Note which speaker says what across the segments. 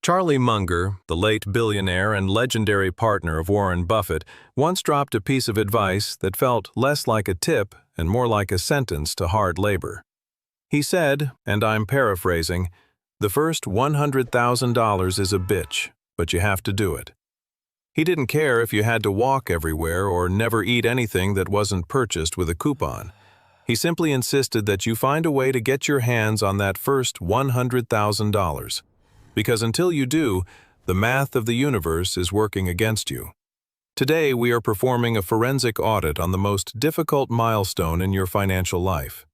Speaker 1: Charlie Munger, the late billionaire and legendary partner of Warren Buffett, once dropped a piece of advice that felt less like a tip and more like a sentence to hard labor. He said, and I'm paraphrasing, "The first $100,000 is a bitch, but you have to do it." He didn't care if you had to walk everywhere or never eat anything that wasn't purchased with a coupon. He simply insisted that you find a way to get your hands on that first $100,000. Because until you do, the math of the universe is working against you. Today, we are performing a forensic audit on the most difficult milestone in your financial life.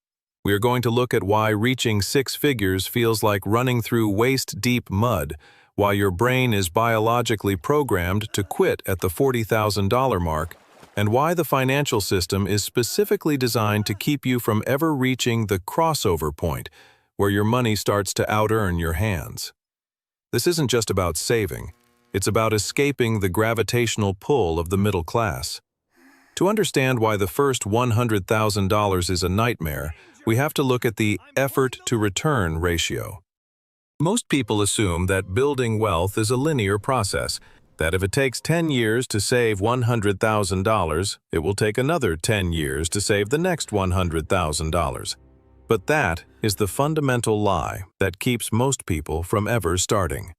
Speaker 1: We are going to look at why reaching six figures feels like running through waist-deep mud, why your brain is biologically programmed to quit at the $40,000 mark, and why the financial system is specifically designed to keep you from ever reaching the crossover point, where your money starts to out-earn your hands. This isn't just about saving, it's about escaping the gravitational pull of the middle class. To understand why the first $100,000 is a nightmare, we have to look at the effort-to-return ratio. Most people assume that building wealth is a linear process, that if it takes 10 years to save $100,000, it will take another 10 years to save the next $100,000. But that is the fundamental lie that keeps most people from ever starting.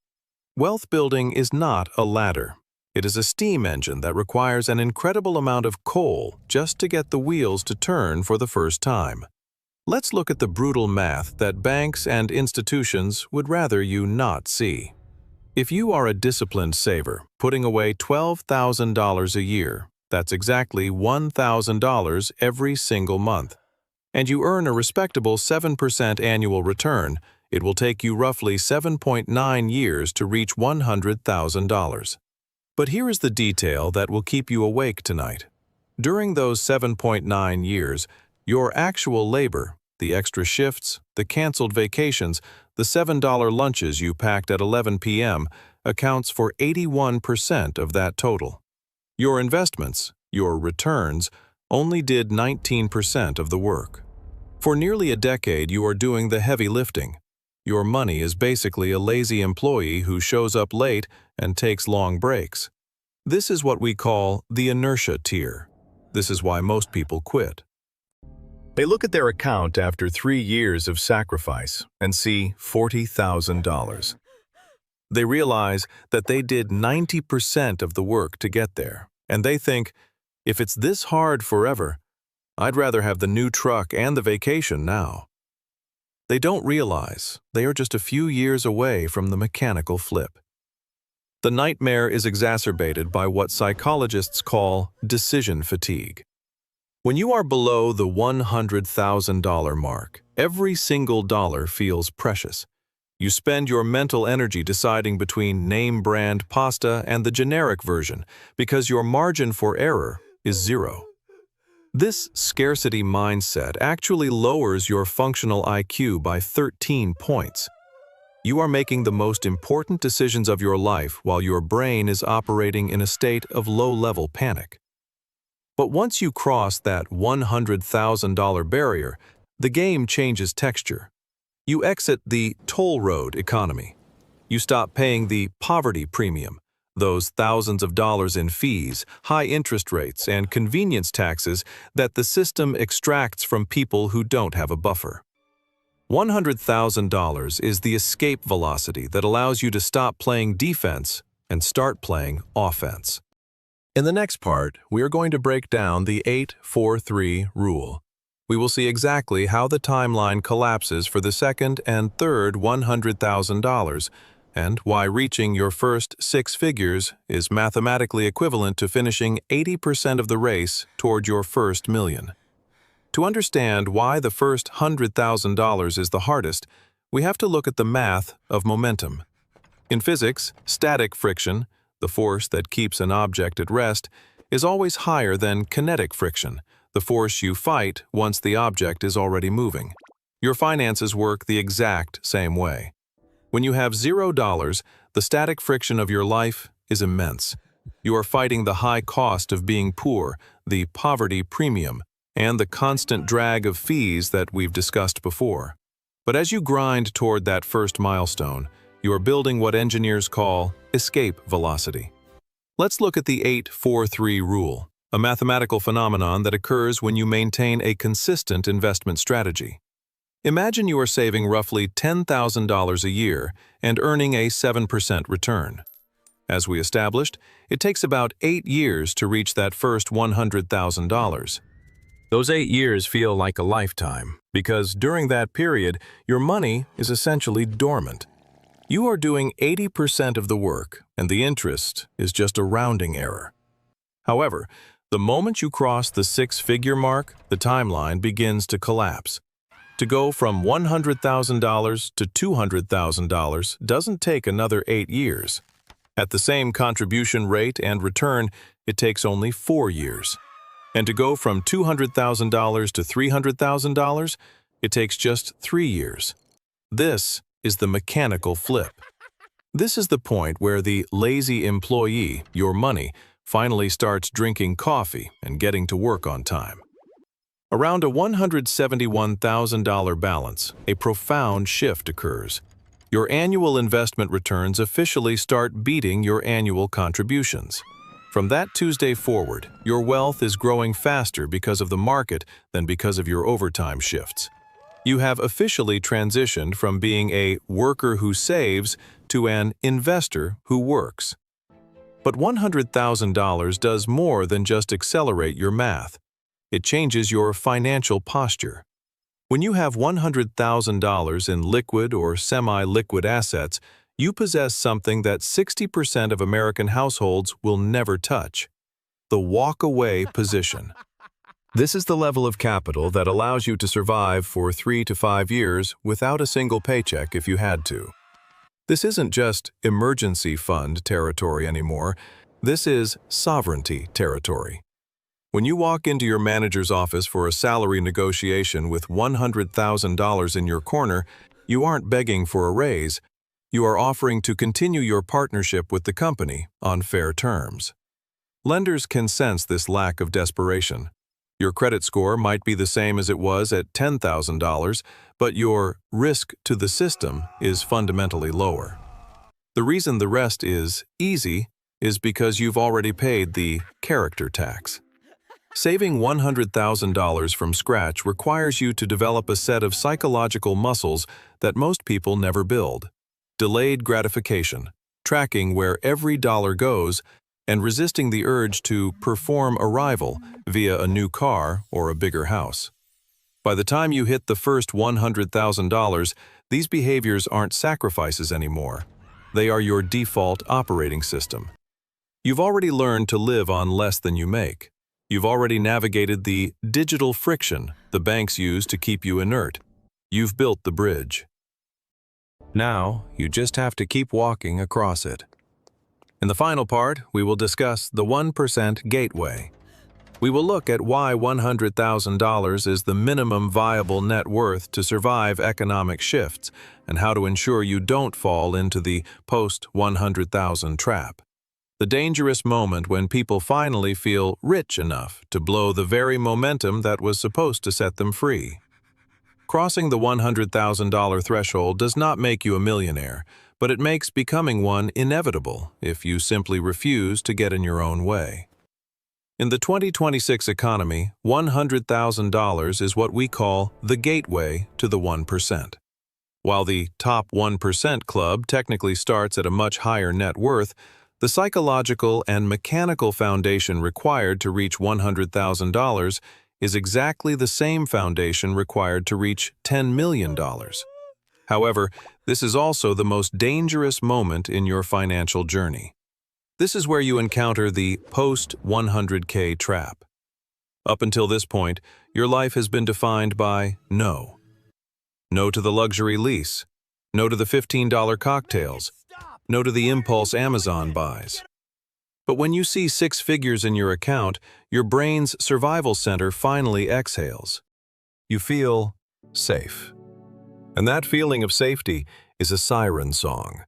Speaker 1: Wealth building is not a ladder. It is a steam engine that requires an incredible amount of coal just to get the wheels to turn for the first time. Let's look at the brutal math that banks and institutions would rather you not see. If you are a disciplined saver, putting away $12,000 a year, that's exactly $1,000 every single month, and you earn a respectable 7% annual return, it will take you roughly 7.9 years to reach $100,000. But here is the detail that will keep you awake tonight. During those 7.9 years, your actual labor, the extra shifts, the canceled vacations, the $7 lunches you packed at 11 p.m., accounts for 81% of that total. Your investments, your returns, only did 19% of the work. For nearly a decade, you are doing the heavy lifting. Your money is basically a lazy employee who shows up late and takes long breaks. This is what we call the inertia tier. This is why most people quit. They look at their account after 3 years of sacrifice and see $40,000. They realize that they did 90% of the work to get there, and they think, if it's this hard forever, I'd rather have the new truck and the vacation now. They don't realize they are just a few years away from the mechanical flip. The nightmare is exacerbated by what psychologists call decision fatigue. When you are below the $100,000 mark, every single dollar feels precious. You spend your mental energy deciding between name-brand pasta and the generic version because your margin for error is zero. This scarcity mindset actually lowers your functional IQ by 13 points. You are making the most important decisions of your life while your brain is operating in a state of low-level panic. But once you cross that $100,000 barrier, the game changes texture. You exit the toll road economy. You stop paying the poverty premium, those thousands of dollars in fees, high interest rates, and convenience taxes that the system extracts from people who don't have a buffer. $100,000 is the escape velocity that allows you to stop playing defense and start playing offense. In the next part, we are going to break down the 8-4-3 rule. We will see exactly how the timeline collapses for the second and third $100,000, and why reaching your first six figures is mathematically equivalent to finishing 80% of the race toward your first million. To understand why the first $100,000 is the hardest, we have to look at the math of momentum. In physics, static friction, the force that keeps an object at rest, is always higher than kinetic friction, the force you fight once the object is already moving. Your finances work the exact same way. When you have $0, the static friction of your life is immense. You are fighting the high cost of being poor, the poverty premium, and the constant drag of fees that we've discussed before. But as you grind toward that first milestone, You are building what engineers call escape velocity. Let's look at the 8-4-3 rule, a mathematical phenomenon that occurs when you maintain a consistent investment strategy. Imagine you are saving roughly $10,000 a year and earning a 7% return. As we established, it takes about 8 years to reach that first $100,000. Those 8 years feel like a lifetime, because during that period, your money is essentially dormant. You are doing 80% of the work, and the interest is just a rounding error. However, the moment you cross the 6-figure mark, the timeline begins to collapse. To go from $100,000 to $200,000 doesn't take another 8 years. At the same contribution rate and return, it takes only 4 years. And to go from $200,000 to $300,000, it takes just 3 years. This is the mechanical flip. This is the point where the lazy employee, your money, finally starts drinking coffee and getting to work on time. Around a $171,000 balance, a profound shift occurs. Your annual investment returns officially start beating your annual contributions. From that Tuesday forward, your wealth is growing faster because of the market than because of your overtime shifts. You have officially transitioned from being a worker who saves to an investor who works. But $100,000 does more than just accelerate your math. It changes your financial posture. When you have $100,000 in liquid or semi-liquid assets, you possess something that 60% of American households will never touch: the walk-away position. This is the level of capital that allows you to survive for 3 to 5 years without a single paycheck if you had to. This isn't just emergency fund territory anymore. This is sovereignty territory. When you walk into your manager's office for a salary negotiation with $100,000 in your corner, you aren't begging for a raise. You are offering to continue your partnership with the company on fair terms. Lenders can sense this lack of desperation. Your credit score might be the same as it was at $10,000, but your risk to the system is fundamentally lower. The reason the rest is easy is because you've already paid the character tax. Saving $100,000 from scratch requires you to develop a set of psychological muscles that most people never build: delayed gratification, tracking where every dollar goes, and resisting the urge to perform a rival via a new car or a bigger house. By the time you hit the first $100,000, these behaviors aren't sacrifices anymore. They are your default operating system. You've already learned to live on less than you make. You've already navigated the digital friction the banks use to keep you inert. You've built the bridge. Now, you just have to keep walking across it. In the final part, we will discuss the 1% gateway. We will look at why $100,000 is the minimum viable net worth to survive economic shifts, and how to ensure you don't fall into the post-100,000 trap. The dangerous moment when people finally feel rich enough to blow the very momentum that was supposed to set them free. Crossing the $100,000 threshold does not make you a millionaire, but it makes becoming one inevitable if you simply refuse to get in your own way. In the 2026 economy, $100,000 is what we call the gateway to the 1%. While the top 1% club technically starts at a much higher net worth, the psychological and mechanical foundation required to reach $100,000 is exactly the same foundation required to reach $10 million. However, this is also the most dangerous moment in your financial journey. This is where you encounter the Post-100K Trap. Up until this point, your life has been defined by no. No to the luxury lease. No to the $15 cocktails. No to the impulse Amazon buys. But when you see 6 figures in your account, your brain's survival center finally exhales. You feel safe. And that feeling of safety is a siren song.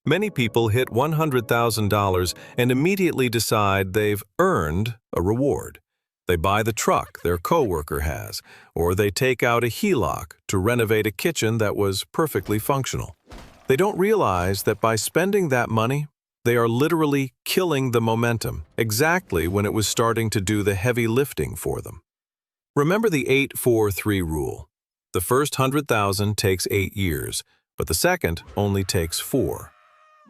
Speaker 1: Many people hit $100,000 and immediately decide they've earned a reward. They buy the truck their coworker has, or they take out a HELOC to renovate a kitchen that was perfectly functional. They don't realize that by spending that money, they are literally killing the momentum, exactly when it was starting to do the heavy lifting for them. Remember the 8-4-3 rule. The first 100,000 takes 8 years, but the second only takes 4.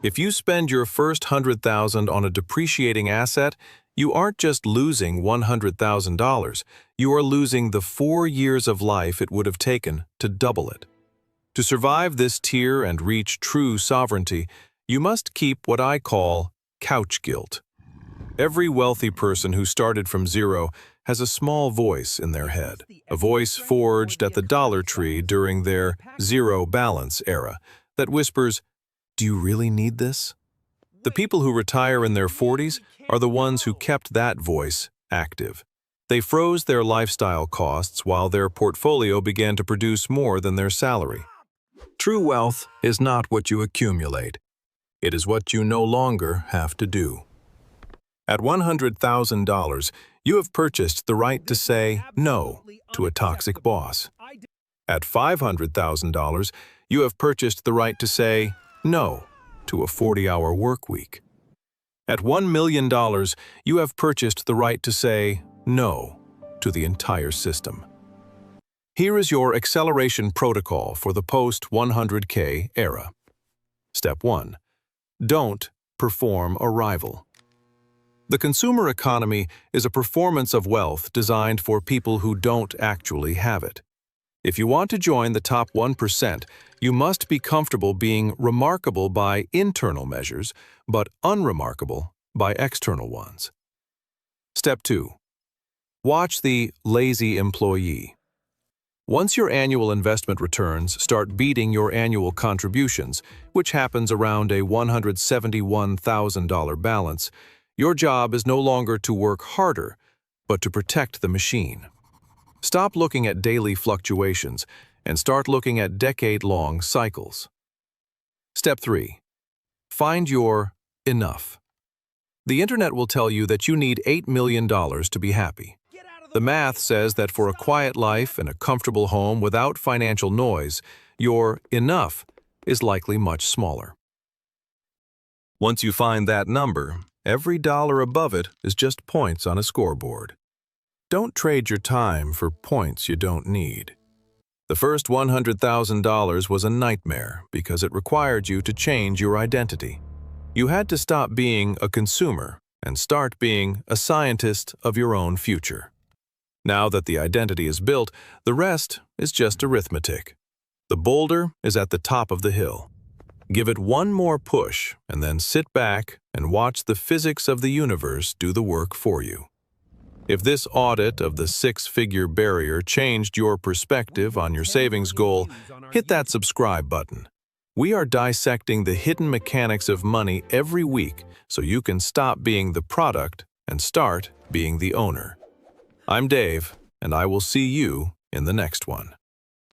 Speaker 1: If you spend your first 100,000 on a depreciating asset, you aren't just losing $100,000, you are losing the 4 years of life it would have taken to double it. To survive this tier and reach true sovereignty, you must keep what I call couch guilt. Every wealthy person who started from zero has a small voice in their head, a voice forged at the Dollar Tree during their zero balance era that whispers, "Do you really need this?" The people who retire in their 40s are the ones who kept that voice active. They froze their lifestyle costs while their portfolio began to produce more than their salary. True wealth is not what you accumulate. It is what you no longer have to do. At $100,000, you have purchased the right to say no to a toxic boss. At $500,000, you have purchased the right to say no to a 40-hour work week. At $1 million, you have purchased the right to say no to the entire system. Here is your acceleration protocol for the post-100K era. Step 1. Don't perform a rival. The consumer economy is a performance of wealth designed for people who don't actually have it. If you want to join the top 1%, you must be comfortable being remarkable by internal measures, but unremarkable by external ones. Step 2. Watch the lazy employee. Once your annual investment returns start beating your annual contributions, which happens around a $171,000 balance, your job is no longer to work harder, but to protect the machine. Stop looking at daily fluctuations and start looking at decade-long cycles. Step 3. Find your enough. The internet will tell you that you need $8 million to be happy. The math says that for a quiet life and a comfortable home without financial noise, your enough is likely much smaller. Once you find that number, every dollar above it is just points on a scoreboard. Don't trade your time for points you don't need. The first $100,000 was a nightmare because it required you to change your identity. You had to stop being a consumer and start being a scientist of your own future. Now that the identity is built, the rest is just arithmetic. The boulder is at the top of the hill. Give it one more push and then sit back and watch the physics of the universe do the work for you. If this audit of the 6-figure barrier changed your perspective on your savings goal, hit that subscribe button. We are dissecting the hidden mechanics of money every week so you can stop being the product and start being the owner. I'm Dave, and I will see you in the next one.